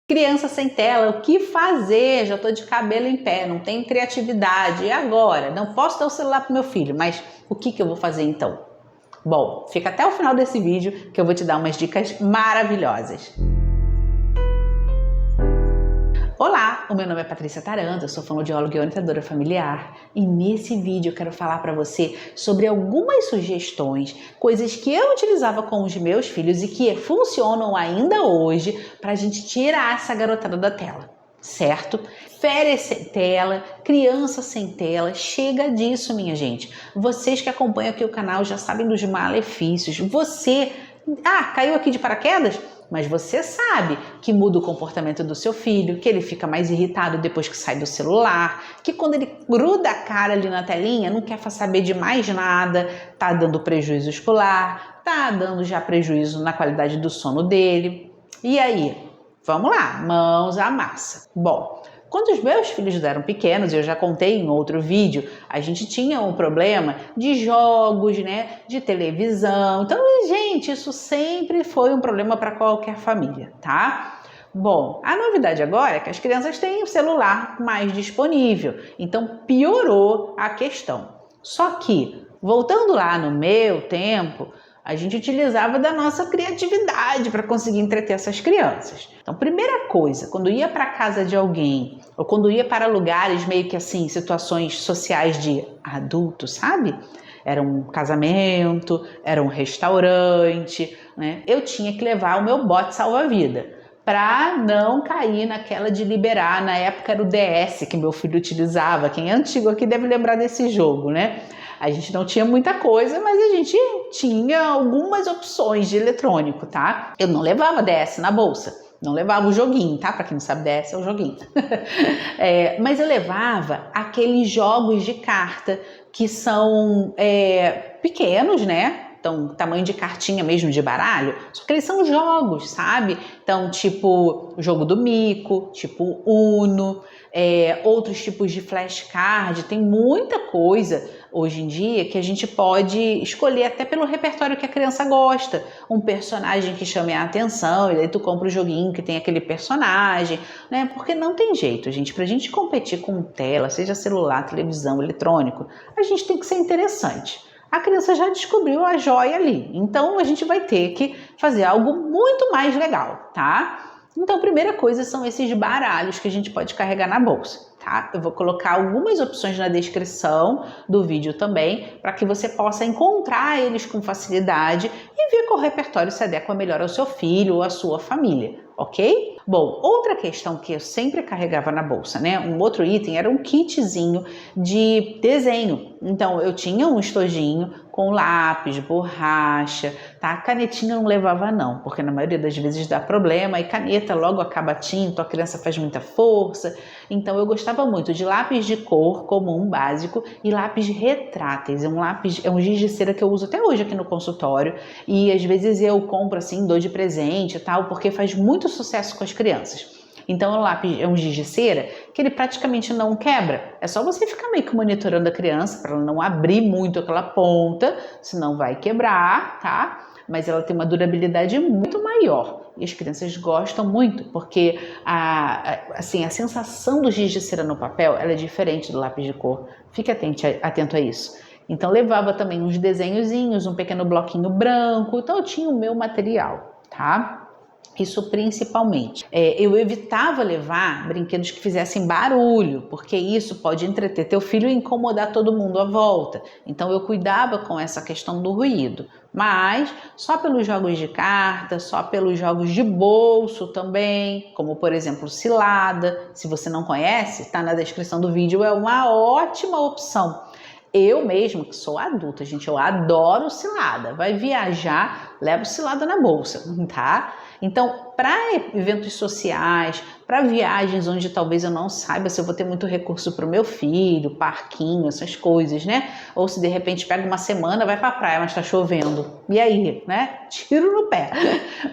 Criança sem tela, o que fazer? Já tô de cabelo em pé, não tenho criatividade. E agora? Não posso dar o celular pro meu filho, mas o que eu vou fazer então? Bom, fica até o final desse vídeo que eu vou te dar umas dicas maravilhosas. Olá, o meu nome é Patrícia Taranta, eu sou fonoaudióloga e orientadora familiar e nesse vídeo eu quero falar para você sobre algumas sugestões, coisas que eu utilizava com os meus filhos e que funcionam ainda hoje para a gente tirar essa garotada da tela, certo? Férias sem tela, criança sem tela, chega disso, minha gente. Vocês que acompanham aqui o canal já sabem dos malefícios. Você, caiu aqui de paraquedas? Mas você sabe que muda o comportamento do seu filho, que ele fica mais irritado depois que sai do celular, que quando ele gruda a cara ali na telinha, não quer saber de mais nada, tá dando prejuízo escolar, tá dando já prejuízo na qualidade do sono dele. E aí? Vamos lá, mãos à massa. Bom, quando os meus filhos eram pequenos, eu já contei em outro vídeo, a gente tinha um problema de jogos, né, de televisão. Então, gente, isso sempre foi um problema para qualquer família, tá? Bom, a novidade agora é que as crianças têm o celular mais disponível, então piorou a questão. Só que, voltando lá no meu tempo, a gente utilizava da nossa criatividade para conseguir entreter essas crianças. Então, primeira coisa, quando ia para a casa de alguém ou quando ia para lugares meio que assim, situações sociais de adulto, sabe? Era um casamento, era um restaurante, né? Eu tinha que levar o meu bote salva-vida para não cair naquela de liberar. Na época era o DS que meu filho utilizava. Quem é antigo aqui deve lembrar desse jogo, né? A gente não tinha muita coisa, mas a gente tinha algumas opções de eletrônico, tá? Eu não levava DS na bolsa, não levava o joguinho, tá? Pra quem não sabe, DS é o joguinho. Mas eu levava aqueles jogos de carta que são pequenos, né? Então, tamanho de cartinha mesmo de baralho, só que eles são jogos, sabe? Então, tipo o jogo do mico, tipo Uno, outros tipos de flashcard, tem muita coisa hoje em dia que a gente pode escolher até pelo repertório que a criança gosta. Um personagem que chame a atenção, e daí tu compra o joguinho que tem aquele personagem, né? Porque não tem jeito, gente. Pra gente competir com tela, seja celular, televisão, eletrônico, a gente tem que ser interessante. A criança já descobriu a joia ali, então a gente vai ter que fazer algo muito mais legal, tá? Então, a primeira coisa são esses baralhos que a gente pode carregar na bolsa, tá? Eu vou colocar algumas opções na descrição do vídeo também, para que você possa encontrar eles com facilidade e ver qual repertório se adequa melhor ao seu filho ou à sua família, ok? Bom, outra questão que eu sempre carregava na bolsa, né? Um outro item era um kitzinho de desenho. Então, eu tinha um estojinho com lápis, borracha, tá? Canetinha eu não levava não, porque na maioria das vezes dá problema e caneta logo acaba tinta, a criança faz muita força. Então, eu gostava muito de lápis de cor comum, básico, e lápis retráteis. É um giz de cera que eu uso até hoje aqui no consultório e às vezes eu compro assim, dou de presente e tal, porque faz muito sucesso com as crianças. Então, o lápis é um giz de cera que ele praticamente não quebra. É só você ficar meio que monitorando a criança para ela não abrir muito aquela ponta, senão vai quebrar, tá? Mas ela tem uma durabilidade muito maior. E as crianças gostam muito, porque a sensação do giz de cera no papel ela é diferente do lápis de cor. Fique atento a isso. Então, levava também uns desenhozinhos, um pequeno bloquinho branco. Então, eu tinha o meu material, tá? Isso principalmente. Eu evitava levar brinquedos que fizessem barulho, porque isso pode entreter teu filho e incomodar todo mundo à volta. Então eu cuidava com essa questão do ruído. Mas só pelos jogos de carta, só pelos jogos de bolso também, como por exemplo cilada. Se você não conhece, está na descrição do vídeo, é uma ótima opção. Eu mesmo, que sou adulta, gente, eu adoro cilada. Vai viajar, levo cilada na bolsa, tá? Então, para eventos sociais, para viagens onde talvez eu não saiba se eu vou ter muito recurso para o meu filho, parquinho, essas coisas, né? Ou se de repente pega uma semana, vai para a praia, mas está chovendo. E aí, né? Tiro no pé.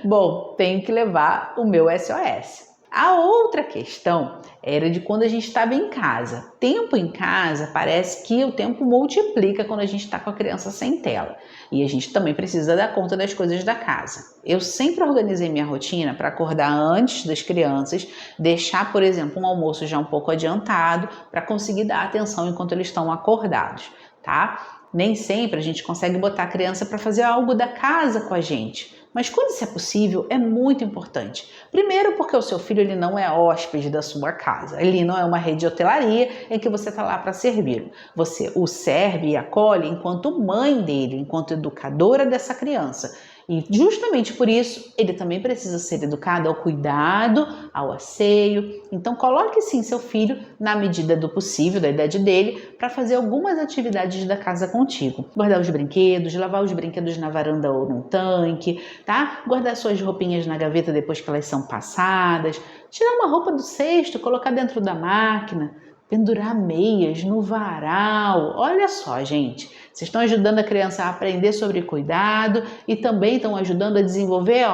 Bom, tenho que levar o meu SOS. A outra questão era de quando a gente estava em casa. Tempo em casa, parece que o tempo multiplica quando a gente está com a criança sem tela. E a gente também precisa dar conta das coisas da casa. Eu sempre organizei minha rotina para acordar antes das crianças, deixar, por exemplo, um almoço já um pouco adiantado para conseguir dar atenção enquanto eles estão acordados, tá? Nem sempre a gente consegue botar a criança para fazer algo da casa com a gente. Mas quando isso é possível, é muito importante. Primeiro porque o seu filho ele não é hóspede da sua casa. Ele não é uma rede de hotelaria em que você está lá para servi-lo. Você o serve e acolhe enquanto mãe dele, enquanto educadora dessa criança. E justamente por isso, ele também precisa ser educado ao cuidado, ao asseio. Então coloque sim seu filho, na medida do possível, da idade dele, para fazer algumas atividades da casa contigo. Guardar os brinquedos, lavar os brinquedos na varanda ou num tanque, tá? Guardar suas roupinhas na gaveta depois que elas são passadas. Tirar uma roupa do cesto, colocar dentro da máquina. Pendurar meias no varal. Olha só, gente, vocês estão ajudando a criança a aprender sobre cuidado e também estão ajudando a desenvolver,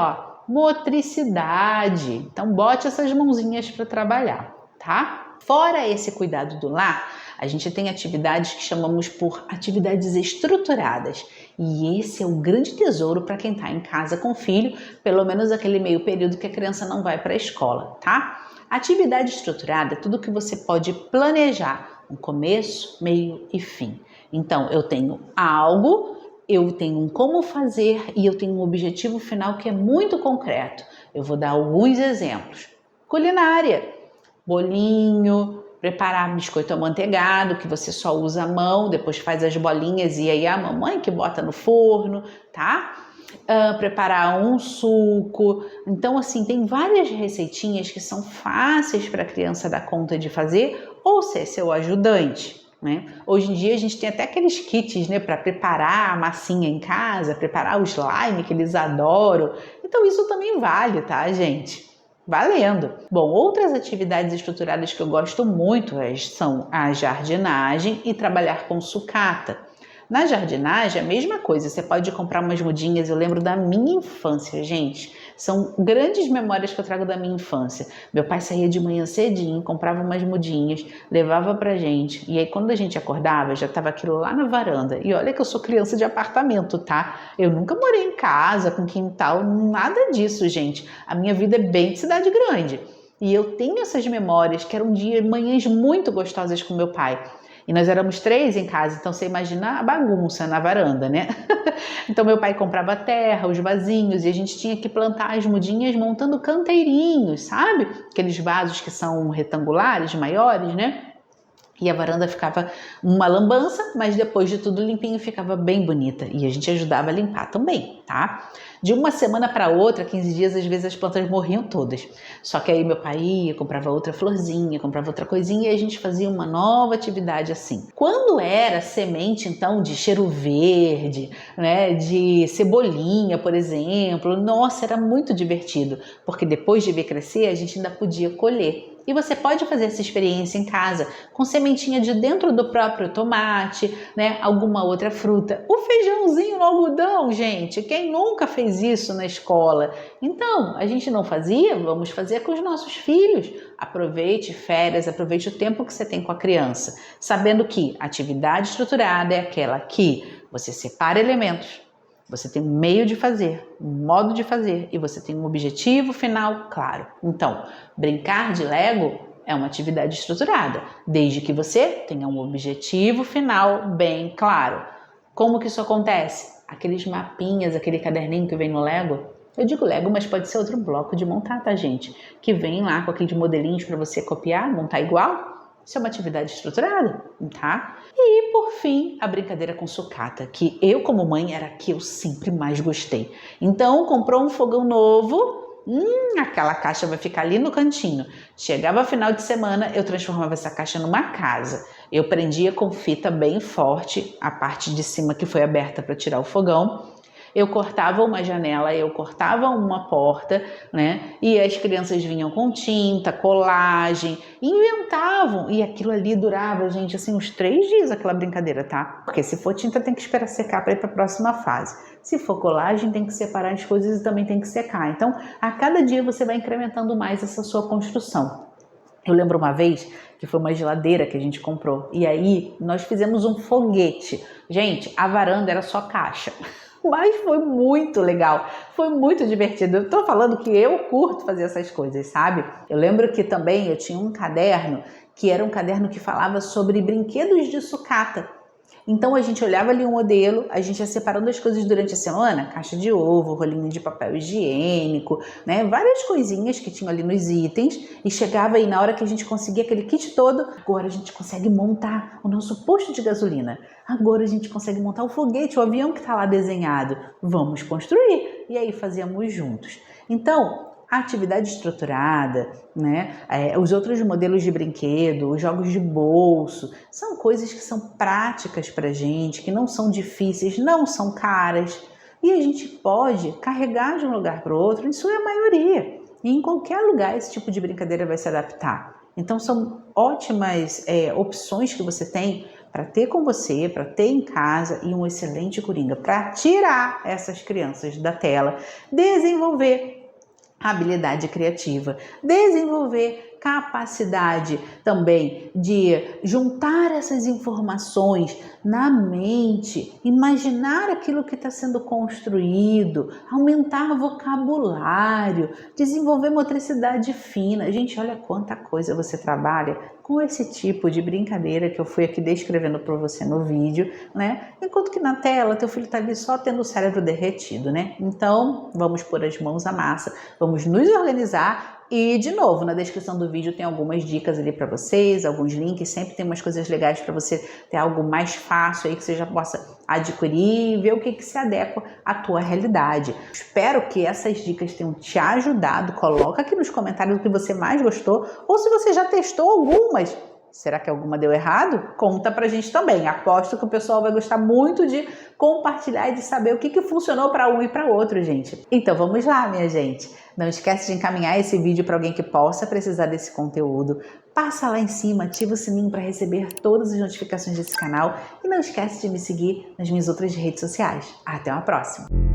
motricidade. Então, bote essas mãozinhas para trabalhar, tá? Fora esse cuidado do lar, a gente tem atividades que chamamos por atividades estruturadas. E esse é o grande tesouro para quem está em casa com o filho, pelo menos aquele meio período que a criança não vai para a escola, tá? Atividade estruturada é tudo que você pode planejar, um começo, meio e fim. Então, eu tenho algo, eu tenho um como fazer e eu tenho um objetivo final que é muito concreto. Eu vou dar alguns exemplos. Culinária, bolinho, preparar biscoito amanteigado, que você só usa a mão, depois faz as bolinhas e aí a mamãe que bota no forno, tá? Preparar um suco. Então, assim, tem várias receitinhas que são fáceis para a criança dar conta de fazer ou ser seu ajudante, né? Hoje em dia a gente tem até aqueles kits, né, para preparar a massinha em casa, preparar o slime que eles adoram. Então, isso também vale, tá, gente? Valendo! Bom, outras atividades estruturadas que eu gosto muito são a jardinagem e trabalhar com sucata. Na jardinagem, a mesma coisa, você pode comprar umas mudinhas, eu lembro da minha infância, gente. São grandes memórias que eu trago da minha infância. Meu pai saía de manhã cedinho, comprava umas mudinhas, levava pra gente. E aí quando a gente acordava, já tava aquilo lá na varanda. E olha que eu sou criança de apartamento, tá? Eu nunca morei em casa, com quintal, nada disso, gente. A minha vida é bem de cidade grande. E eu tenho essas memórias que eram manhãs muito gostosas com meu pai. E nós éramos 3 em casa, então você imagina a bagunça na varanda, né? Então meu pai comprava terra, os vasinhos, e a gente tinha que plantar as mudinhas montando canteirinhos, sabe? Aqueles vasos que são retangulares, maiores, né? E a varanda ficava uma lambança, mas depois de tudo limpinho ficava bem bonita. E a gente ajudava a limpar também, tá? De uma semana para outra, 15 dias, às vezes as plantas morriam todas. Só que aí meu pai ia, comprava outra florzinha, comprava outra coisinha e a gente fazia uma nova atividade assim. Quando era semente, então, de cheiro verde, né, de cebolinha, por exemplo, nossa, era muito divertido. Porque depois de ver crescer, a gente ainda podia colher. E você pode fazer essa experiência em casa com sementinha de dentro do próprio tomate, né? Alguma outra fruta. O feijãozinho no algodão, gente. Quem nunca fez isso na escola? Então, a gente não fazia? Vamos fazer com os nossos filhos. Aproveite férias, aproveite o tempo que você tem com a criança. Sabendo que atividade estruturada é aquela que você separa elementos. Você tem um meio de fazer, um modo de fazer e você tem um objetivo final claro. Então, brincar de Lego é uma atividade estruturada, desde que você tenha um objetivo final bem claro. Como que isso acontece? Aqueles mapinhas, aquele caderninho que vem no Lego. Eu digo Lego, mas pode ser outro bloco de montar, tá, gente? Que vem lá com aqueles modelinhos para você copiar, montar igual. Isso é uma atividade estruturada, tá? E, por fim, a brincadeira com sucata, que eu, como mãe, era a que eu sempre mais gostei. Então, comprou um fogão novo, aquela caixa vai ficar ali no cantinho. Chegava final de semana, eu transformava essa caixa numa casa. Eu prendia com fita bem forte a parte de cima que foi aberta para tirar o fogão. Eu cortava uma janela, eu cortava uma porta, né? E as crianças vinham com tinta, colagem, inventavam. E aquilo ali durava, gente, assim, uns 3 dias aquela brincadeira, tá? Porque se for tinta tem que esperar secar para ir para a próxima fase. Se for colagem tem que separar as coisas e também tem que secar. Então, a cada dia você vai incrementando mais essa sua construção. Eu lembro uma vez que foi uma geladeira que a gente comprou e aí nós fizemos um foguete. Gente, a varanda era só caixa, mas foi muito legal, foi muito divertido. Eu tô falando que eu curto fazer essas coisas, sabe? Eu lembro que também eu tinha um caderno que era um caderno que falava sobre brinquedos de sucata. Então a gente olhava ali um modelo, a gente ia separando as coisas durante a semana, caixa de ovo, rolinho de papel higiênico, né? Várias coisinhas que tinham ali nos itens e chegava aí na hora que a gente conseguia aquele kit todo, agora a gente consegue montar o nosso posto de gasolina, agora a gente consegue montar o foguete, o avião que está lá desenhado, vamos construir. E aí fazíamos juntos. Então, a atividade estruturada, né? Os outros modelos de brinquedo, os jogos de bolso, são coisas que são práticas para gente, que não são difíceis, não são caras. E a gente pode carregar de um lugar para o outro, em sua maioria. E em qualquer lugar esse tipo de brincadeira vai se adaptar. Então são ótimas opções que você tem para ter com você, para ter em casa e um excelente coringa para tirar essas crianças da tela, desenvolver habilidade criativa, desenvolver capacidade também de juntar essas informações na mente, imaginar aquilo que está sendo construído, aumentar vocabulário, desenvolver motricidade fina. Gente, olha quanta coisa você trabalha com esse tipo de brincadeira que eu fui aqui descrevendo para você no vídeo, né? Enquanto que na tela teu filho está ali só tendo o cérebro derretido, né? Então, vamos pôr as mãos à massa, vamos nos organizar. E, de novo, na descrição do vídeo tem algumas dicas ali para vocês, alguns links, sempre tem umas coisas legais para você ter algo mais fácil aí que você já possa adquirir e ver o que se adequa à tua realidade. Espero que essas dicas tenham te ajudado. Coloca aqui nos comentários o que você mais gostou ou se você já testou algumas. Será que alguma deu errado? Conta pra gente também. Aposto que o pessoal vai gostar muito de compartilhar e de saber o que funcionou para um e para outro, gente. Então vamos lá, minha gente. Não esquece de encaminhar esse vídeo para alguém que possa precisar desse conteúdo. Passa lá em cima, ativa o sininho para receber todas as notificações desse canal e não esquece de me seguir nas minhas outras redes sociais. Até uma próxima!